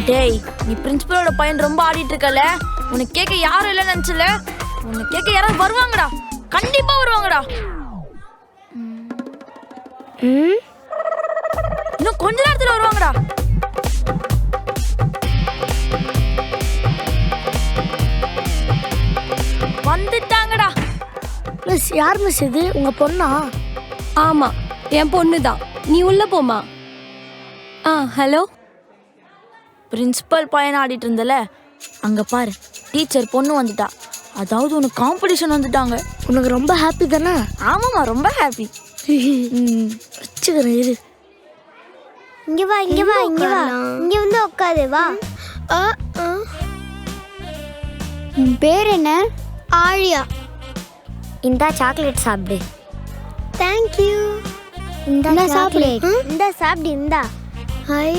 டேய், நீ பிரின்சிபலோட பையன் ரொம்ப ஆடிட்டு இருக்கல, உனக்கு கேட்க யாரும் இல்லைன்னு நினைச்சல. உனக்கு கேட்க யாராவது வருவாங்கடா, கண்டிப்பா வருவாங்கடா. இன்னும் கொஞ்ச நேரத்துல வருவாங்கடா. வந்துட்டாங்கடா. மிஸ், யார் மிஸ் இது? உங்க பொண்ணா? ஆமா, என் பொண்ணு தான். நீ உள்ள போமா. ஹலோ. பிரின்சிபல் பையன் ஆடிட்டு இருந்தல, அங்க பாரு, டீச்சர் பொண்ணு வந்துட்டா. அதாவது உனக்கு காம்படிஷன் வந்துட்டாங்க. உனக்கு ரொம்ப ஹாப்பி தானே? ஆமாம்மா, ரொம்ப ஹாப்பி. வச்சுக்கிறேன் இரு. இங்க வா, இங்க வா, இங்க வா, இங்க வந்து உட்காரு வா. உன் பேர் என்ன? ஆழியா. இந்தா சாக்லேட் சாப்பிடு. தேங்க்யூ. இந்த சாப்பிடு, இந்த சாப்பிடு, இந்தா. ஐ